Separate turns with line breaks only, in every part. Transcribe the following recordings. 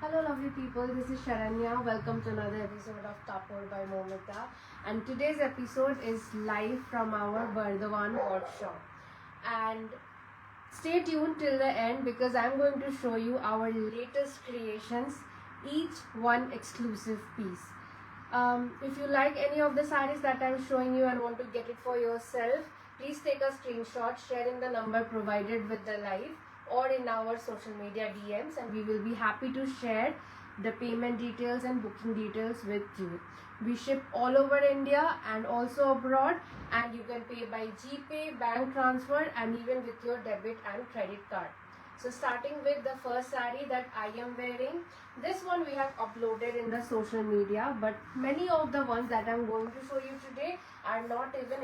Hello lovely people, this is Sharanya. Welcome to another episode of Ka-pore by Moumita. And today's episode is live from our Bardhaman workshop. And stay tuned till the end because I'm going to show you our latest creations, each one exclusive piece. If you like any of the sarees that I'm showing you and want to get it for yourself, please take a screenshot, share in the number provided with the live or in our social media DMs, and we will be happy to share the payment details and booking details with you. We ship all over India and also abroad, and you can pay by GPay, bank transfer, and even with your debit and credit card. So starting with the first saree that I am wearing, this one we have uploaded in the social media, but many of the ones that I am going to show you today are not even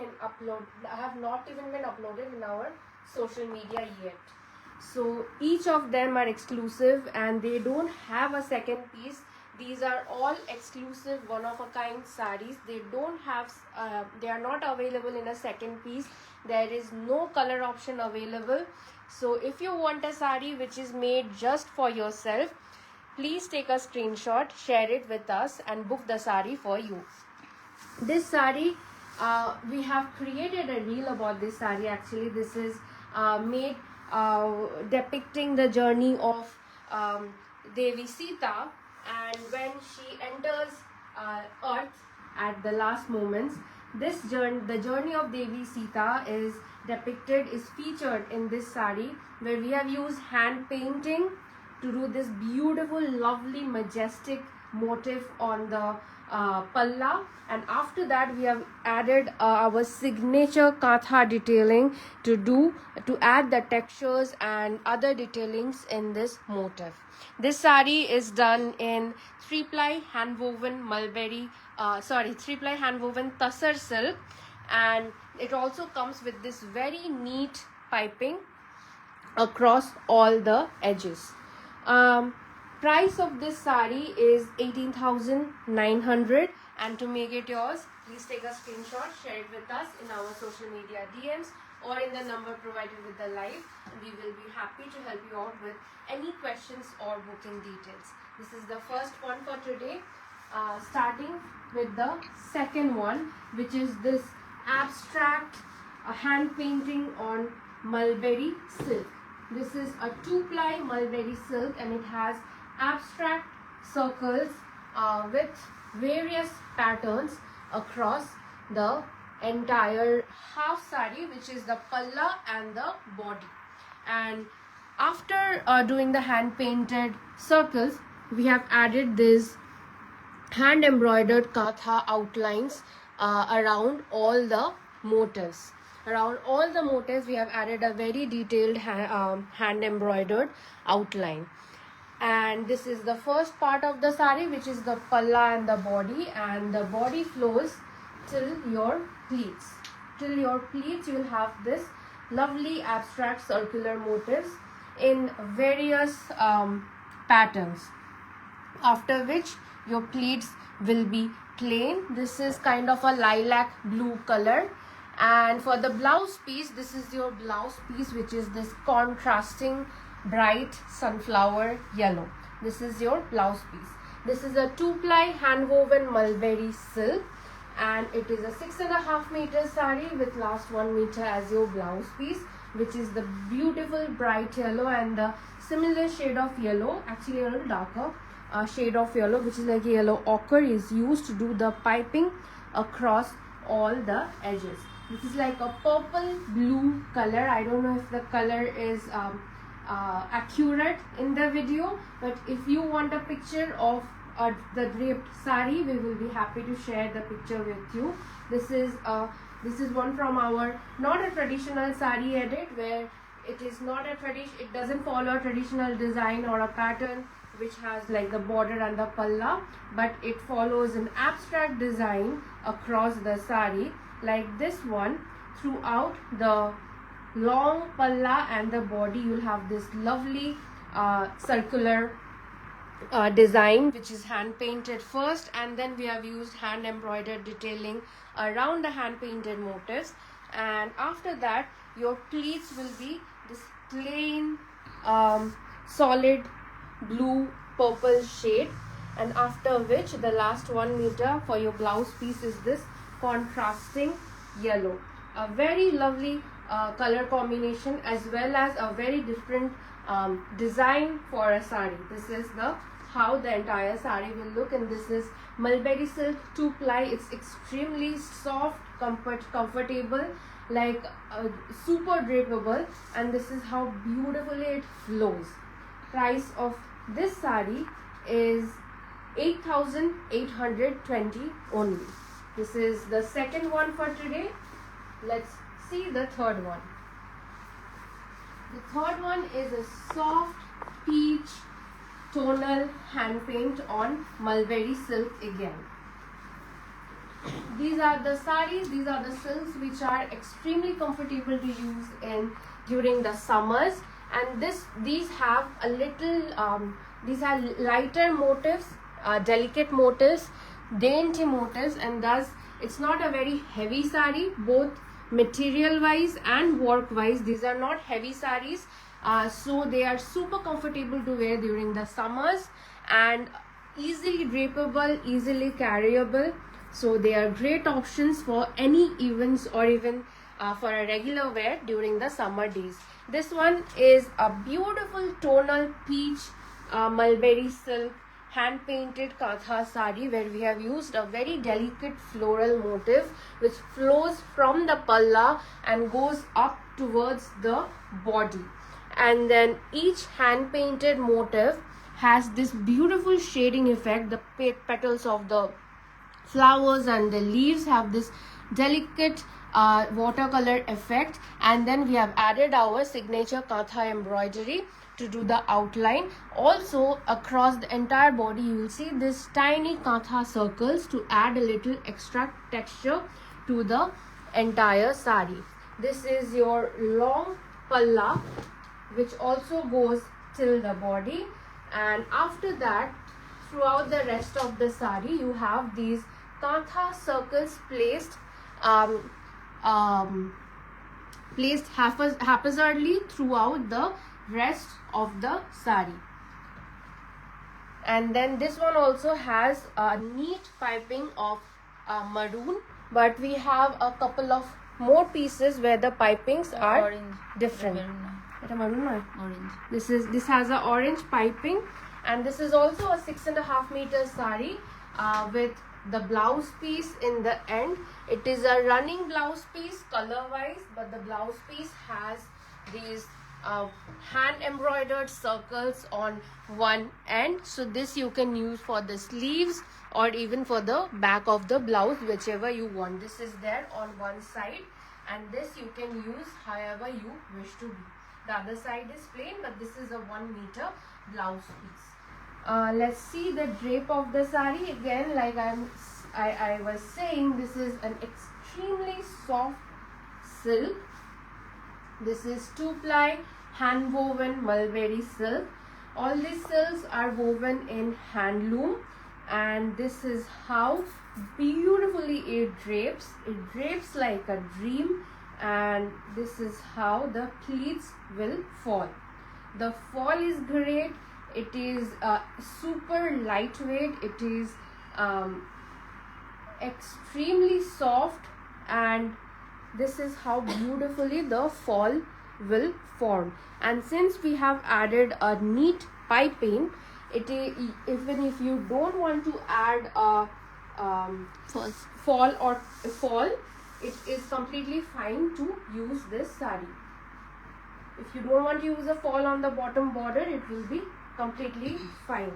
have not even been uploaded in our social media yet. So each of them are exclusive and they don't have a second piece. These are all exclusive one of a kind sarees. They don't have they are not available in a second piece. There is no color option available. So if you want a saree which is made just for yourself, please take a screenshot, share it with us and book the saree for you. This saree, we have created a reel about this saree. Actually, this is made depicting the journey of Devi Sita, and when she enters earth at the last moments. This journey, the journey of Devi Sita is featured in this saree, where we have used hand painting to do this beautiful, lovely, majestic motif on the palla, and after that we have added our signature Kantha detailing to add the textures and other detailings in this motif. This saree is done in 3-ply handwoven mulberry 3-ply handwoven tussar silk, and it also comes with this very neat piping across all the edges. Price of this saree is 18,900, and to make it yours, please take a screenshot, share it with us in our social media DMs or in the number provided with the live. We will be happy to help you out with any questions or booking details. This is the first one for today. Starting with the second one, which is this abstract hand painting on mulberry silk. This is a 2-ply mulberry silk and it has abstract circles with various patterns across the entire half saree, which is the palla and the body. And after doing the hand painted circles, we have added this hand embroidered Kantha outlines around all the motifs. Around all the motifs, we have added a very detailed hand embroidered outline. And this is the first part of the saree, which is the palla and the body flows till your pleats. Till your pleats, you will have this lovely abstract circular motifs in various patterns. After which your pleats will be plain. This is kind of a lilac blue color. And for the blouse piece, this is your blouse piece, which is this contrasting bright sunflower yellow. This is your blouse piece. This is a 2-ply handwoven mulberry silk, and it is a 6.5 meter saree with last 1 meter as your blouse piece, which is the beautiful bright yellow and the similar shade of yellow, actually a little darker shade of yellow, which is like a yellow ochre, is used to do the piping across all the edges. This is like a purple blue color. I don't know if the color is accurate in the video, but if you want a picture of the draped saree, we will be happy to share the picture with you. This is one from our not a traditional saree edit, where it is not a it doesn't follow a traditional design or a pattern which has like the border and the palla, but it follows an abstract design across the saree like this one. Throughout the long palla and the body, you'll have this lovely circular design, which is hand painted first, and then we have used hand embroidered detailing around the hand painted motifs. And after that, your pleats will be this plain solid blue purple shade, and after which the last 1 meter for your blouse piece is this contrasting yellow. A very lovely color combination, as well as a very different design for a saree. This is the how the entire saree will look, and this is mulberry silk 2-ply. It's extremely soft, comfortable, like super drapeable, and this is how beautifully it flows. Price of this saree is 8,820 only. This is the second one for today. Let's see the third one. The third one is a soft peach tonal hand paint on mulberry silk again. These are the sarees, these are the silks which are extremely comfortable to use in during the summers, and these have a little these are lighter motifs, delicate motifs, dainty motifs, and thus it's not a very heavy saree, both material wise and work wise. These are not heavy sarees, so they are super comfortable to wear during the summers and easily drapeable, easily carryable. So they are great options for any events or even for a regular wear during the summer days. This one is a beautiful tonal peach mulberry silk hand painted Kantha saree, where we have used a very delicate floral motif which flows from the palla and goes up towards the body, and then each hand painted motif has this beautiful shading effect. The petals of the flowers and the leaves have this delicate watercolor effect, and then we have added our signature Kantha embroidery to do the outline. Also across the entire body you will see this tiny Kantha circles to add a little extra texture to the entire saree. This is your long palla, which also goes till the body, and after that throughout the rest of the saree you have these Kantha circles placed placed haphazardly throughout the rest of the saree. And then this one also has a neat piping of maroon, but we have a couple of more pieces where the pipings are
orange,
different.
Orange.
This has a orange piping, and this is also a 6.5 meter saree with the blouse piece in the end. It is a running blouse piece color wise, but the blouse piece has these hand embroidered circles on one end, so this you can use for the sleeves or even for the back of the blouse, whichever you want. This is there on one side, and this you can use however you wish to be. The other side is plain, but this is a 1 meter blouse piece. Let's see the drape of the saree again. Like I was saying, this is an extremely soft silk. This is 2-ply hand woven mulberry silk. All these silks are woven in handloom, and this is how beautifully it drapes. It drapes like a dream, and this is how the pleats will fall. The fall is great. It is super lightweight. It is extremely soft, and this is how beautifully the fall will form. And since we have added a neat piping, even if you don't want to add a fall, it is completely fine to use this saree. If you don't want to use a fall on the bottom border, it will be completely fine.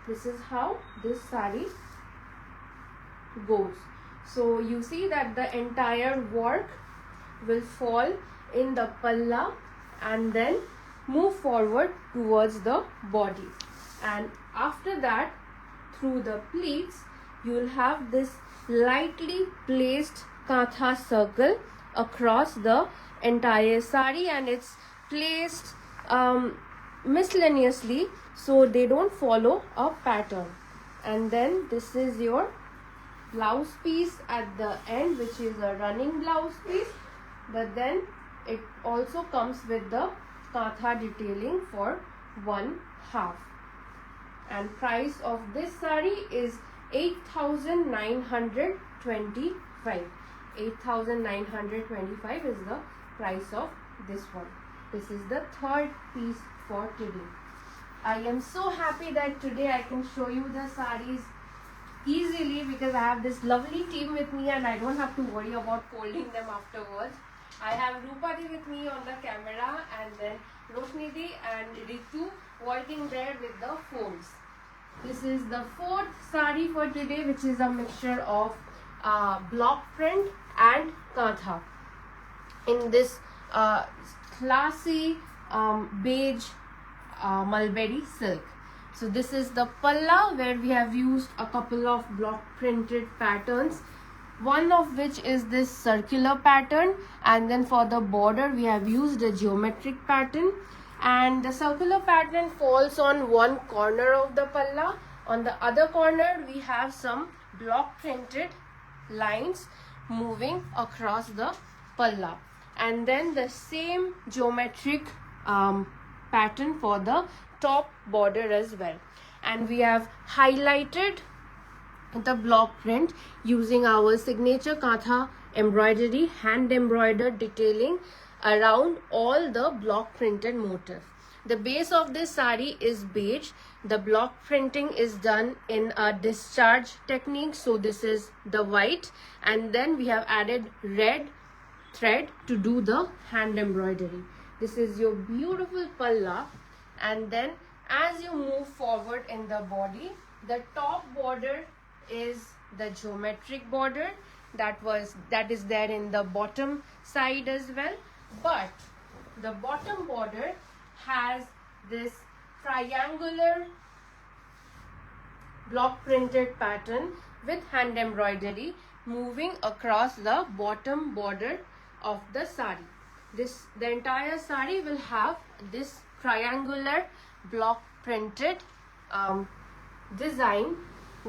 This is how this saree goes. So you see that the entire work will fall in the palla and then move forward towards the body, and after that through the pleats you will have this lightly placed Kantha circle across the entire saree, and it's placed miscellaneously so they don't follow a pattern. And then this is your blouse piece at the end, which is a running blouse piece, but then it also comes with the Kantha detailing for one half. and price of this saree is 8,925. 8,925 is the price of this one. This is the third piece for today. I am so happy that today I can show you the sarees easily because I have this lovely team with me and I don't have to worry about folding them afterwards. I have Rupati with me on the camera and then Roshnidi and Ritu working there with the folds. This is the fourth saree for today, which is a mixture of block print and Kantha in this classy beige mulberry silk. So this is the palla, where we have used a couple of block printed patterns, one of which is this circular pattern, and then for the border we have used a geometric pattern, and the circular pattern falls on one corner of the palla. On the other corner we have some block printed lines moving across the palla, and then the same geometric pattern for the top border as well. And we have highlighted the block print using our signature Kantha embroidery, hand embroidered detailing around all the block printed motif. The base of this saree is beige. The block printing is done in a discharge technique, so this is the white, and then we have added red thread to do the hand embroidery. This is your beautiful palla, and then as you move forward in the body, the top border is the geometric border that is there in the bottom side as well, but the bottom border has this triangular block printed pattern with hand embroidery moving across the bottom border of the saree. The entire saree will have this triangular block printed design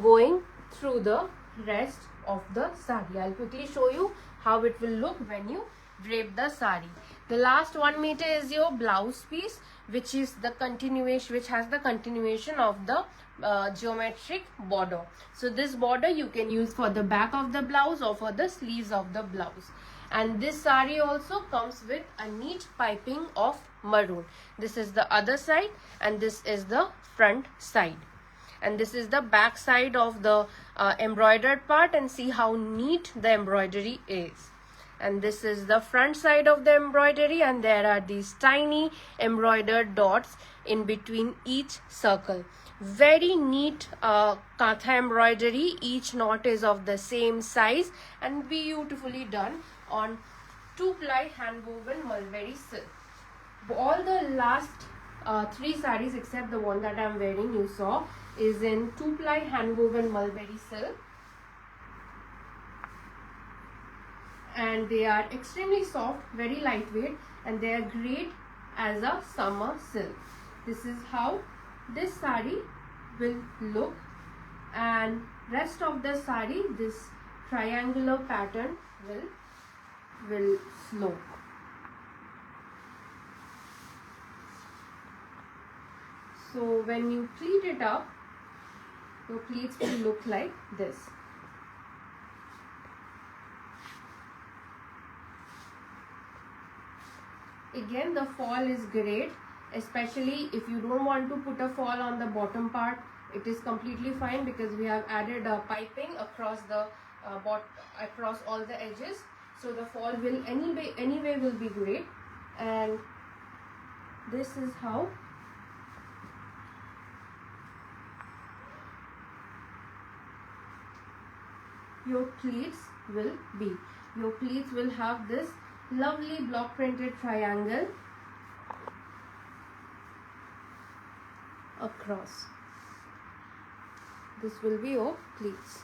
going through the rest of the saree. I'll quickly show you how it will look when you drape the saree. The last 1 meter is your blouse piece, which has the continuation of the geometric border. So this border you can use for the back of the blouse or for the sleeves of the blouse. And this saree also comes with a neat piping of maroon. This is the other side and this is the front side. And this is the back side of the embroidered part, and see how neat the embroidery is. And this is the front side of the embroidery, and there are these tiny embroidered dots in between each circle. Very neat Kantha embroidery. Each knot is of the same size and beautifully done on 2-ply hand woven mulberry silk. All the last 3 sarees except the one that I am wearing, you saw, is in 2-ply hand woven mulberry silk, and they are extremely soft, very lightweight, and they are great as a summer silk. This is how this saree will look, and rest of the saree, this triangular pattern will flow. So when you pleat it up, your pleats will look like this. Again, the fall is great, especially if you don't want to put a fall on the bottom part. It is completely fine because we have added a piping across the across all the edges, so the fall will anyway will be great. And this is how your pleats will be. Your pleats will have this lovely block printed triangle across. This will be your pleats.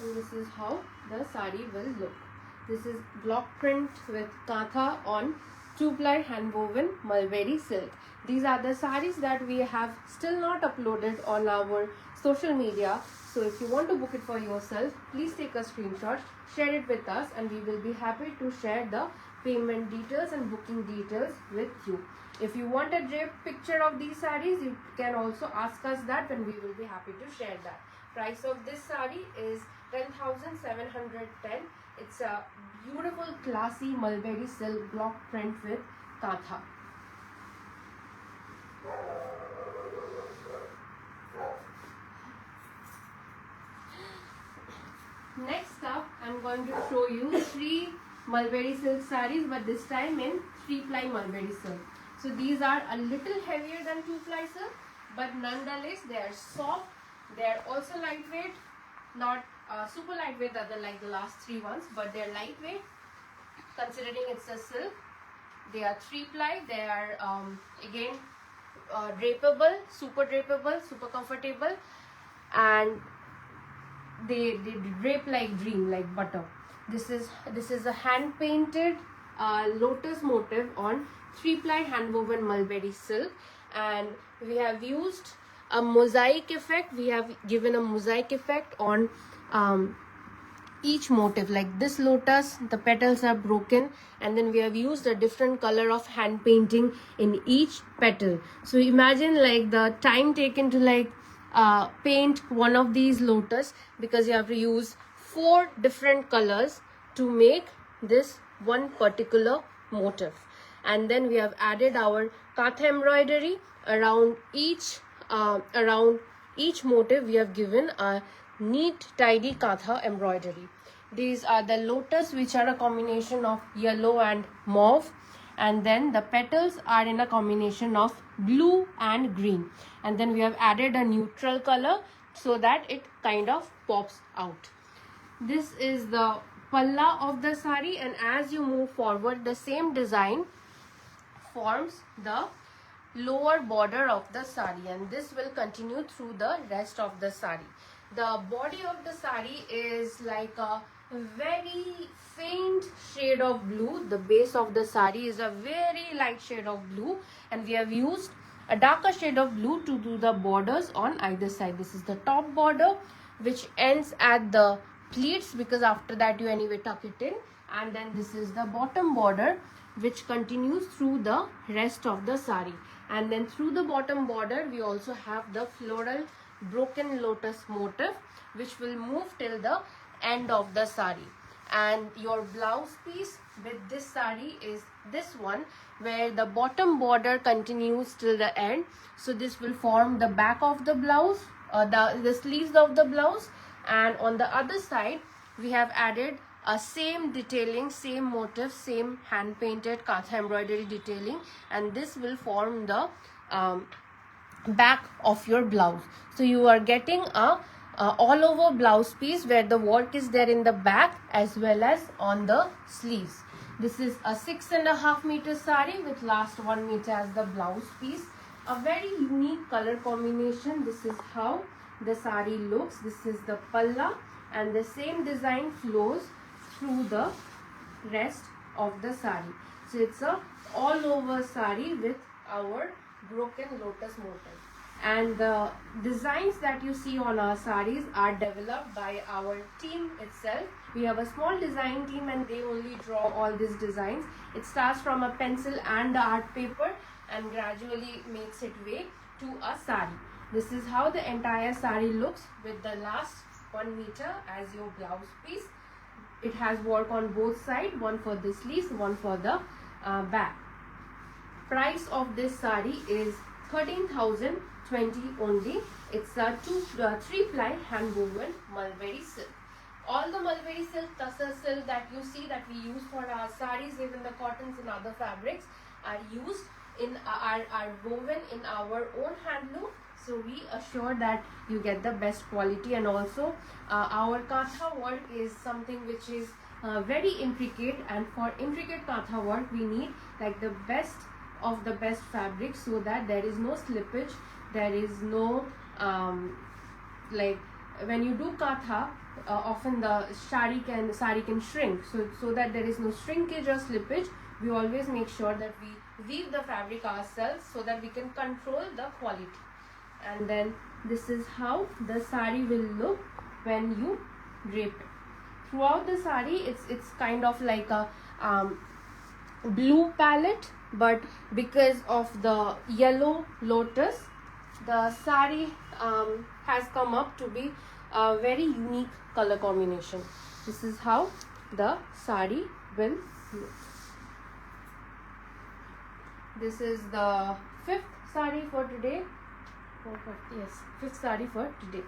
And this is how the saree will look. This is block print with Kantha on 2-ply hand woven mulberry silk. These are the sarees that we have still not uploaded on our social media. So if you want to book it for yourself, please take a screenshot, share it with us, and we will be happy to share the payment details and booking details with you. If you want a draped picture of these sarees, you can also ask us that, and we will be happy to share that. Price of this saree is 10,710. It's a beautiful classy mulberry silk block print with Kantha. Next up, I'm going to show you 3 mulberry silk sarees, but this time in 3-ply mulberry silk. So these are a little heavier than 2-ply silk, but nonetheless they are soft. They are also lightweight, not super lightweight like the last 3 ones, but they are lightweight considering it's a silk. They are 3-ply. They are again drapable, super comfortable, and they drape like dream, like butter. This is a hand painted lotus motif on 3-ply hand woven mulberry silk, and we have used a mosaic effect. We have given a mosaic effect on each motif. Like this lotus, the petals are broken, and then we have used a different color of hand painting in each petal. So imagine like the time taken to like paint one of these lotus, because you have to use 4 different colors to make this one particular motif. And then we have added our Kantha embroidery around each motif. We have given a neat tidy Kantha embroidery. These are the lotus, which are a combination of yellow and mauve, and then the petals are in a combination of blue and green, and then we have added a neutral color so that it kind of pops out. This is the palla of the saree, and as you move forward, the same design forms the lower border of the saree, and this will continue through the rest of the saree. The body of the saree is like a very faint shade of blue. The base of the saree is a very light shade of blue, and we have used a darker shade of blue to do the borders on either side. This is the top border, which ends at the pleats, because after that you anyway tuck it in, and then this is the bottom border, which continues through the rest of the saree. And then through the bottom border we also have the floral broken lotus motif, which will move till the end of the saree. And your blouse piece with this saree is this one, where the bottom border continues till the end. So this will form the back of the blouse, the sleeves of the blouse, and on the other side we have added a same detailing, same motif, same hand painted Kantha embroidery detailing, and this will form the back of your blouse. So you are getting a all over blouse piece where the work is there in the back as well as on the sleeves. This is a 6.5 meter saree with last 1 meter as the blouse piece. A very unique color combination. This is how the saree looks. This is the palla, and the same design flows through the rest of the saree. So it's a all over saree with our broken lotus motif. And the designs that you see on our sarees are developed by our team itself. We have a small design team, and they only draw all these designs. It starts from a pencil and the art paper and gradually makes its way to a saree. This is how the entire saree looks with the last 1 meter as your blouse piece. It has work on both sides, one for the sleeves, one for the back. Price of this saree is 13,020 only. It's a 3-ply hand woven mulberry silk. All the mulberry silk, tussar silk that you see that we use for our sarees, even the cottons and other fabrics, are used in are woven in our own handloom. So we assure that you get the best quality, and also our Kantha work is something which is very intricate, and for intricate Kantha work we need like the best of the best fabric, so that there is no slippage, there is no like when you do Kantha, often the saree can shrink, so that there is no shrinkage or slippage. We always make sure that we weave the fabric ourselves so that we can control the quality. and then this is how the saree will look when you drape it. Throughout the saree, it's kind of like a blue palette, but because of the yellow lotus, the saree has come up to be a very unique color combination. This is how the saree will look. This is the fifth saree for today. Yes, fifth saree for today.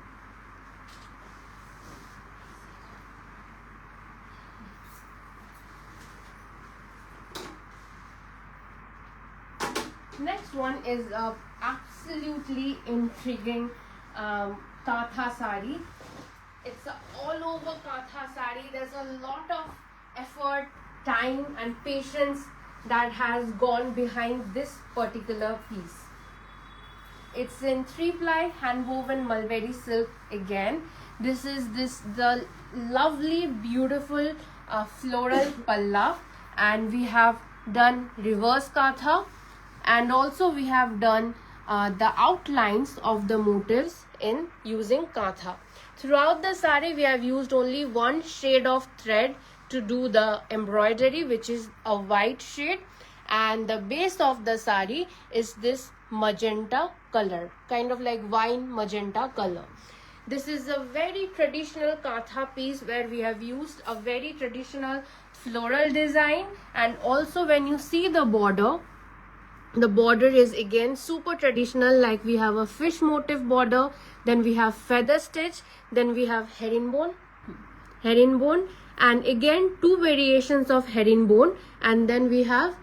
Next one is a absolutely intriguing Kantha saree. It's a all over Kantha saree. There's a lot of effort, time and patience that has gone behind this particular piece. It's in 3-ply hand woven mulberry silk again. This is the lovely beautiful floral palla, and we have done reverse Kantha, and also we have done the outlines of the motifs in using Kantha. Throughout the saree we have used only one shade of thread to do the embroidery, which is a white shade, and the base of the saree is this magenta color, kind of like wine magenta color. This is a very traditional Kantha piece where we have used a very traditional floral design, and also when you see the border is again super traditional, like we have a fish motif border, then we have feather stitch, then we have herringbone, and again two variations of herringbone, and then we have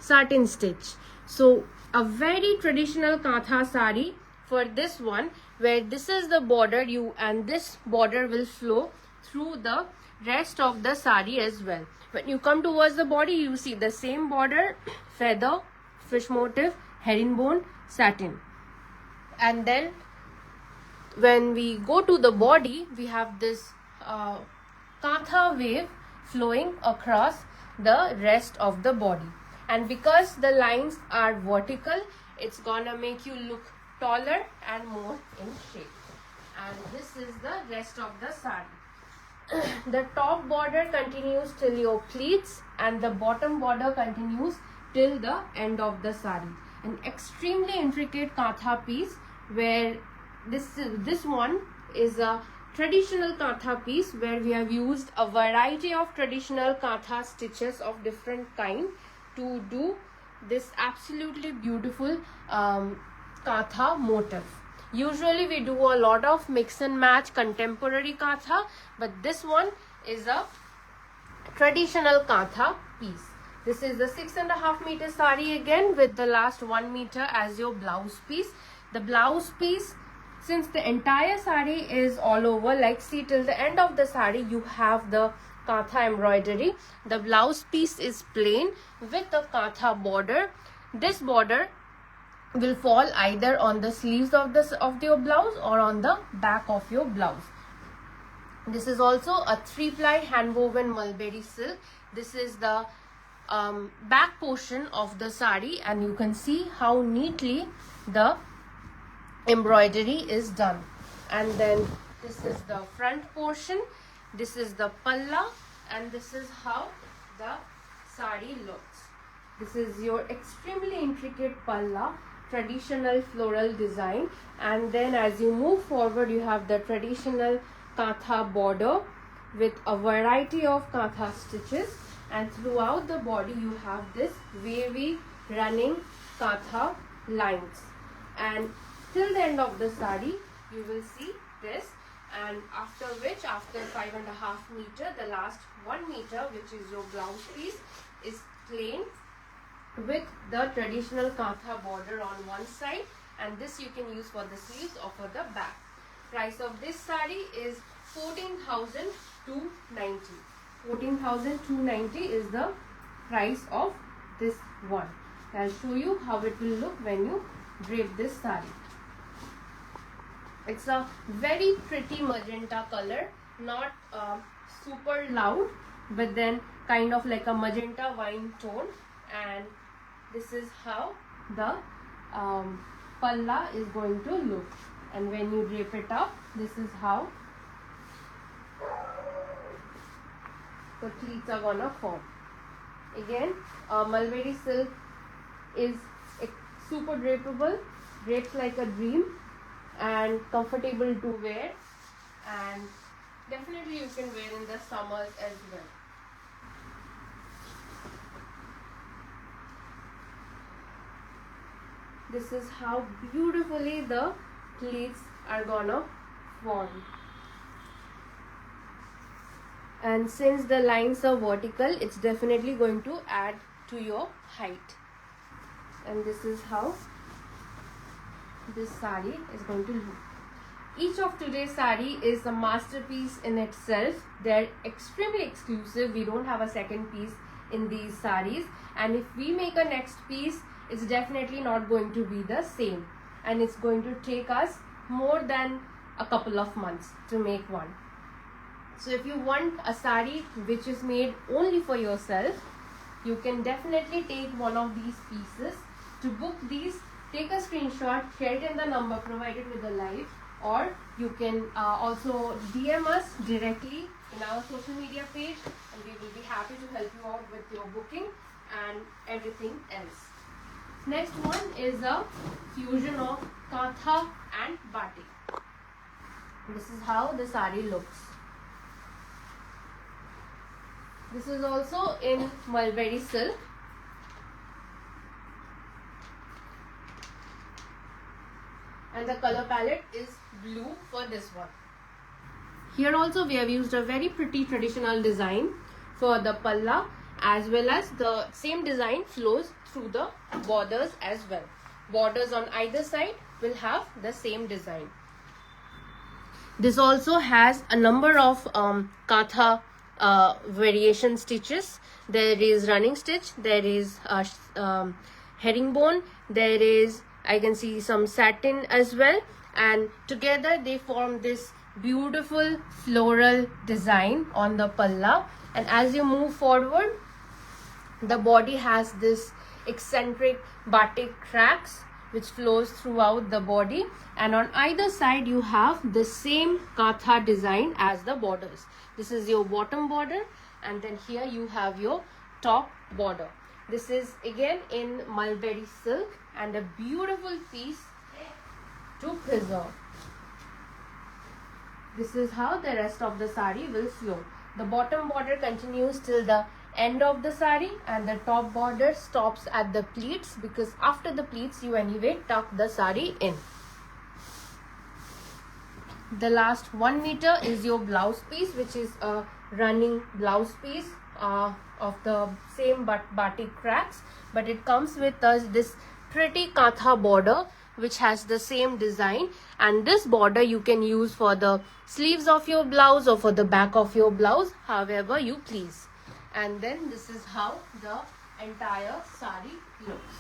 satin stitch. So a very traditional Kantha saree for this one, where this is the border, and this border will flow through the rest of the saree as well. When you come towards the body, you see the same border, feather, fish motif, herringbone, satin. And then when we go to the body, we have this Kantha wave flowing across the rest of the body. And because the lines are vertical, it's gonna make you look taller and more in shape. And this is the rest of the saree. The top border continues till your pleats, and the bottom border continues till the end of the saree. An extremely intricate Kantha piece, where this one is a traditional Kantha piece where we have used a variety of traditional Kantha stitches of different kind to do this absolutely beautiful Kantha motif. Usually we do a lot of mix and match contemporary Kantha, but this one is a traditional Kantha piece. This is the 6.5 meter saree again, with the last 1 meter as your blouse piece. The blouse piece, since the entire saree is all over, like see till the end of the saree you have the Kantha embroidery. The blouse piece is plain with a Kantha border. This border will fall either on the sleeves of your blouse or on the back of your blouse. This is also a 3-ply hand woven mulberry silk. This is the back portion of the saree, and you can see how neatly the embroidery is done. And then this is the front portion, this is the palla, and this is how the saree looks. This is your extremely intricate palla, traditional floral design, and then as you move forward you have the traditional Kantha border with a variety of Kantha stitches, and throughout the body you have this wavy running Kantha lines, and till the end of the saree you will see this, and after 5.5 meter, the last 1 meter, which is your blouse piece, is plain with the traditional Kantha border on one side, and this you can use for the sleeves or for the back. Price of this saree is 14,290. 14,290 is the price of this one. I'll show you how it will look when you drape this saree. It's a very pretty magenta color, not super loud, but then kind of like a magenta wine tone, and this is how the palla is going to look. And when you drape it up, this is how the pleats are gonna form. Again, mulberry silk is super drapeable, drapes like a dream, and comfortable to wear, and definitely you can wear in the summers as well. This is how beautifully the pleats are gonna form. And since the lines are vertical, it's definitely going to add to your height. And this is how this saree is going to look. Each of today's saree is a masterpiece in itself. They're extremely exclusive. We don't have a second piece in these sarees, and if we make a next piece, it's definitely not going to be the same, and it's going to take us more than a couple of months to make one. So if you want a saree which is made only for yourself, you can definitely take one of these pieces. To book these, take a screenshot, share it in the number provided with the live, or you can also DM us directly in our social media page, and we will be happy to help you out with your booking and everything else. Next one is a fusion of Kantha and batik. This is how the saree looks. This is also in mulberry silk. And the color palette is blue for this one. Here also we have used a very pretty traditional design for the palla, as well as the same design flows through the borders as well. Borders on either side will have the same design. This also has a number of Kantha variation stitches. There is running stitch, there is herringbone, there is, I can see, some satin as well, and together they form this beautiful floral design on the palla. And as you move forward, the body has this eccentric batik cracks which flows throughout the body, and on either side you have the same Kantha design as the borders. This is your bottom border, and then here you have your top border. This is again in mulberry silk, and a beautiful piece to preserve. This is how the rest of the saree will flow. The bottom border continues till the end of the saree, and the top border stops at the pleats, because after the pleats you anyway tuck the saree in. The last 1 meter is your blouse piece, which is a running blouse piece of the same batik cracks, but it comes with this pretty Kantha border which has the same design, and this border you can use for the sleeves of your blouse or for the back of your blouse, however you please. And then this is how the entire saree looks.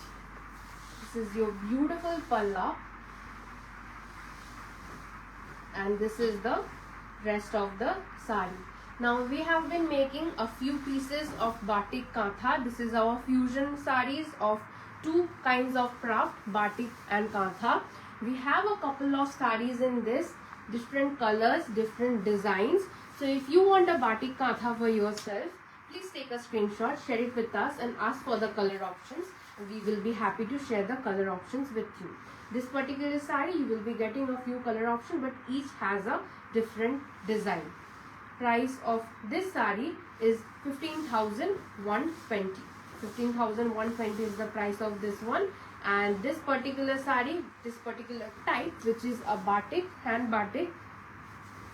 This is your beautiful palla, and this is the rest of the saree. Now we have been making a few pieces of batik Kantha. This is our fusion sarees of two kinds of craft, batik and Kantha. We have a couple of sarees in this, different colors, different designs. So if you want a batik Kantha for yourself, please take a screenshot, share it with us, and ask for the color options. We will be happy to share the color options with you. This particular saree you will be getting a few color options, but each has a different design. Price of this saree is 15,120. 15,120 is the price of this one. And this particular saree, this particular type, which is a batik, hand batik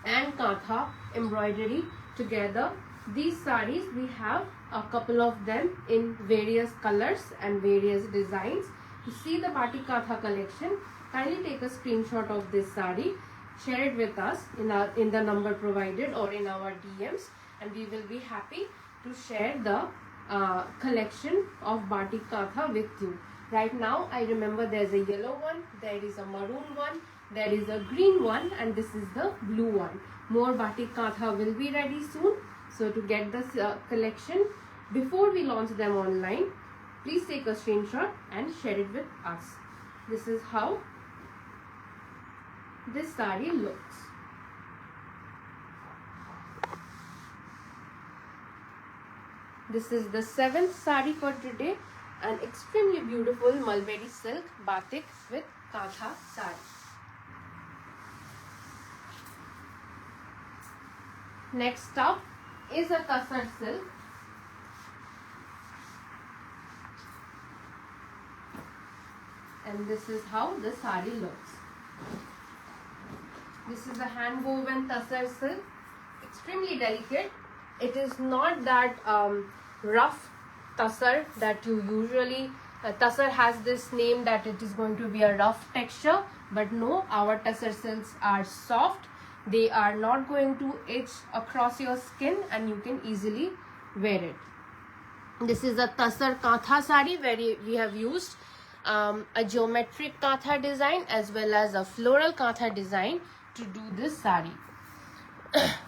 and Kantha embroidery together, these sarees we have a couple of them in various colors and various designs. To see the batik Kantha collection, kindly take a screenshot of this saree, share it with us in the number provided or in our DMs, and we will be happy to share the collection of batik Kantha with you. Right now I remember there's a yellow one, there is a maroon one, there is a green one, and this is the blue one. More batik Kantha will be ready soon. So to get this collection before we launch them online, please take a screenshot and share it with us. This is how this saree looks. This is the 7th saree for today, an extremely beautiful mulberry silk batik with Kantha saree. Next up is a Tussar silk. And this is how the saree looks. This is a hand woven Tussar silk, extremely delicate. It is not that rough Tussar that you usually, Tussar has this name that it is going to be a rough texture, but no, our Tussar silks are soft. They are not going to itch across your skin and you can easily wear it. This is a Tussar Kantha saree where we have used a geometric Kantha design as well as a floral Kantha design to do this saree.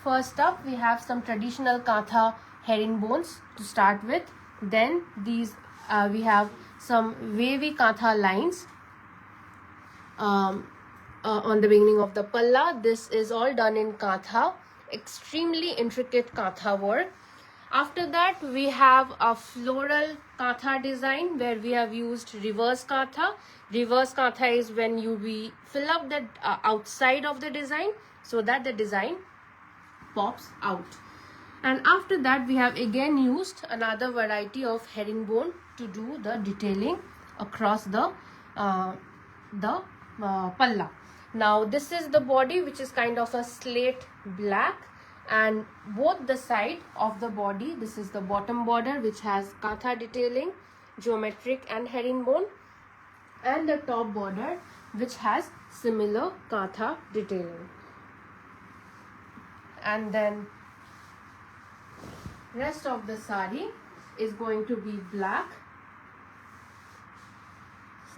First up, we have some traditional Kantha herringbones to start with. Then these we have some wavy Kantha lines on the beginning of the palla. This is all done in Kantha, extremely intricate Kantha work. After that, we have a floral Kantha design where we have used reverse Kantha. Reverse Kantha is when we fill up the outside of the design so that the design pops out. And after that, we have again used another variety of herringbone to do the detailing across the palla. Now this is the body, which is kind of a slate black, and both the side of the body, this is the bottom border which has Kantha detailing, geometric and herringbone, and the top border which has similar Kantha detailing. And then rest of the saree is going to be black,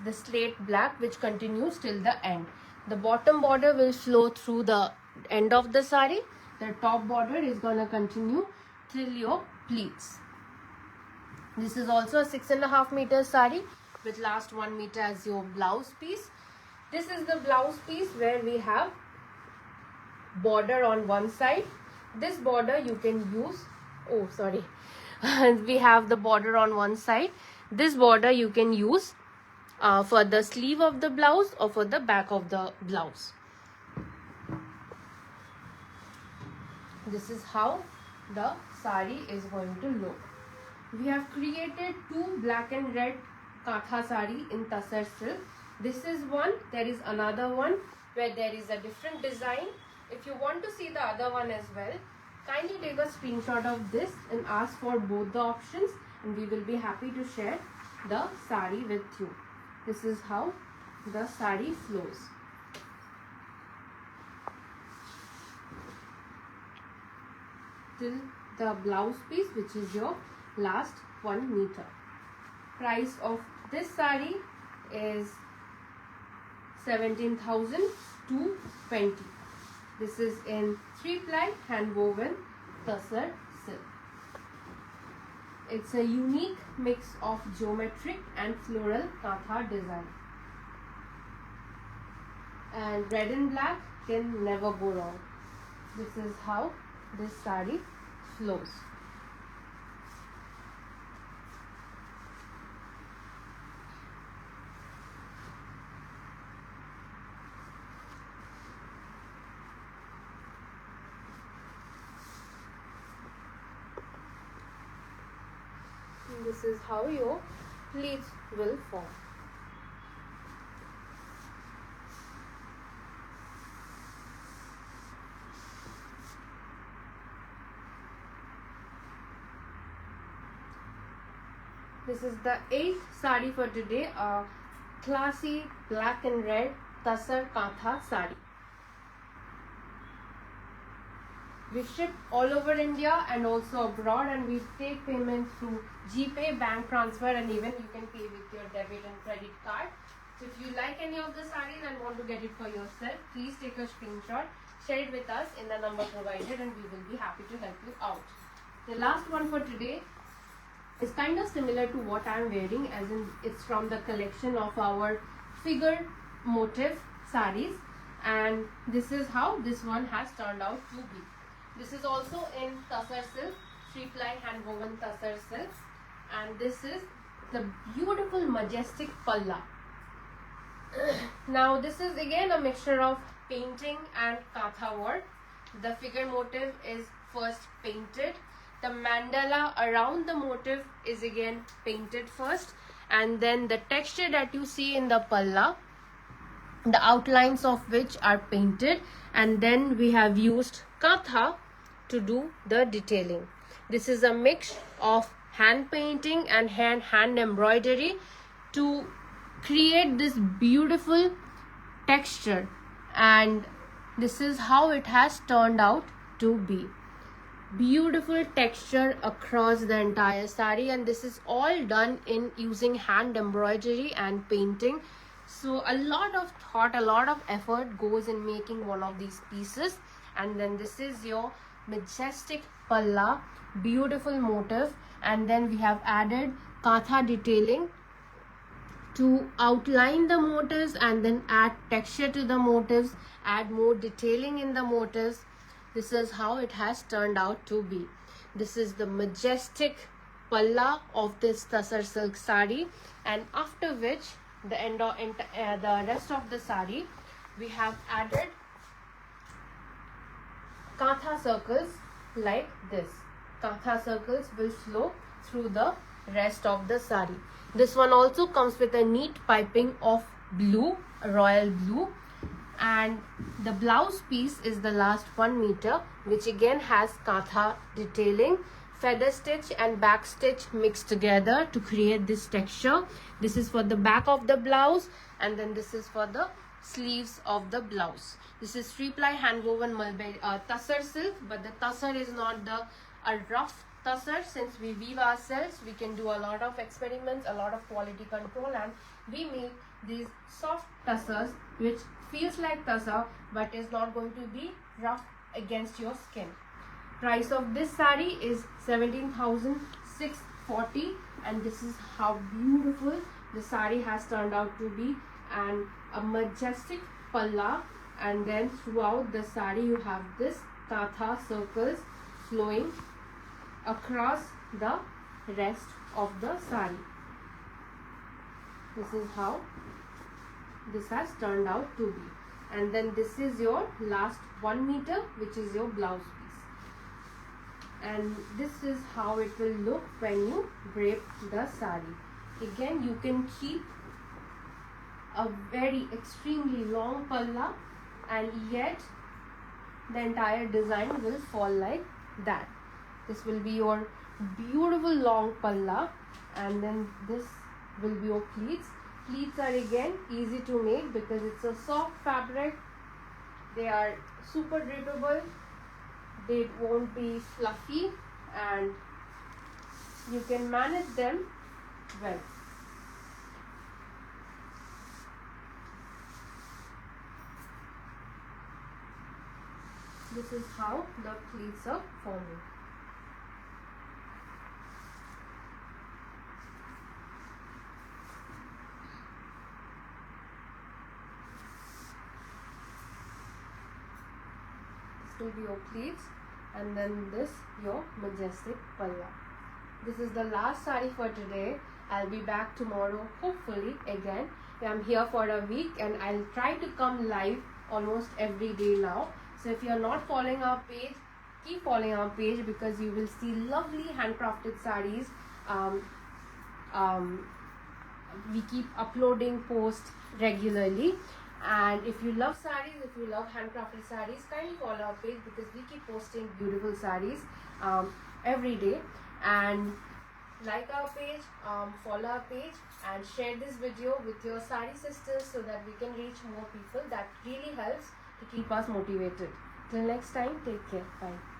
the slate black, which continues till the end. The bottom border will flow through the end of the saree. The top border is going to continue till your pleats. This is also a 6.5 meter saree with last 1 meter as your blouse piece. This is the blouse piece where we have border on one side. This border you can use, we have the border on one side. This border you can use for the sleeve of the blouse or for the back of the blouse. This is how the saree is going to look. We have created 2 black and red Kantha saree in Tussar silk. This is one. There is another one where there is a different design. If you want to see the other one as well, kindly take a screenshot of this and ask for both the options, and we will be happy to share the saree with you. This is how the saree flows. Till the blouse piece, which is your last 1 meter. Price of this saree is 17,220. This is in 3-ply hand woven Tussar silk. It's a unique mix of geometric and floral Kantha design. And red and black can never go wrong. This is how this saree flows. And this is how your pleats will form. This is the 8th saree for today, a classy black and red Tussar Kantha saree. We ship all over India and also abroad, and we take payment through GPay, bank transfer, and even you can pay with your debit and credit card. So if you like any of the sarees and want to get it for yourself, please take a screenshot, share it with us in the number provided, and we will be happy to help you out. The last one for today is kind of similar to what I am wearing, as in it's from the collection of our figure motif sarees. and this is how this one has turned out to be. This is also in tussar silk, 3-ply hand woven tussar silk, and this is the beautiful majestic palla. Now this is again a mixture of painting and Kantha work. The figure motif is first painted. The mandala around the motif is again painted first, and then the texture that you see in the palla, the outlines of which are painted, and then we have used Kantha to do the detailing. This is a mix of hand painting and hand embroidery to create this beautiful texture, and this is how it has turned out to be. Beautiful texture across the entire saree, and this is all done in using hand embroidery and painting. So a lot of thought, a lot of effort goes in making one of these pieces. And then this is your majestic palla, beautiful motif, and then we have added Kantha detailing to outline the motifs and then add texture to the motifs, add more detailing in the motifs. This is how it has turned out to be. This is the majestic palla of this tussar silk saree, and after which the rest of the saree we have added Kantha circles like this. Kantha circles will flow through the rest of the saree. This one also comes with a neat piping of blue, royal blue, and the blouse piece is the last 1 meter, which again has Kantha detailing, feather stitch and back stitch mixed together to create this texture. This is for the back of the blouse, and then this is for the sleeves of the blouse. This is 3-ply hand woven tussar silk, but the tussar is not a rough tussar. Since we weave ourselves, we can do a lot of experiments, a lot of quality control, and we make these soft tussars which feels like tussar but is not going to be rough against your skin. Price of this saree is 17,640, and this is how beautiful the saree has turned out to be, and a majestic palla, and then throughout the saree you have this Kantha circles flowing across the rest of the saree. This is how this has turned out to be, and then this is your last 1 meter, which is your blouse piece, and this is how it will look when you drape the saree. Again, you can keep a very extremely long palla, and yet the entire design will fall like that. This will be your beautiful long palla, and then this will be your pleats. Pleats are again easy to make because it's a soft fabric. They are super drapable, they won't be fluffy, and you can manage them well. This is how the pleats are forming. This will be your pleats, and then this your majestic palla. This is the last saree for today. I'll be back tomorrow, hopefully again. I'm here for a week, and I'll try to come live almost every day now. So if you're not following our page, keep following our page, because you will see lovely handcrafted sarees. We keep uploading posts regularly, and if you love sarees, if you love handcrafted sarees, kindly follow our page, because we keep posting beautiful sarees every day. And like our page, follow our page, and share this video with your saree sisters so that we can reach more people. That really helps to keep us motivated. Till next time, take care. Bye.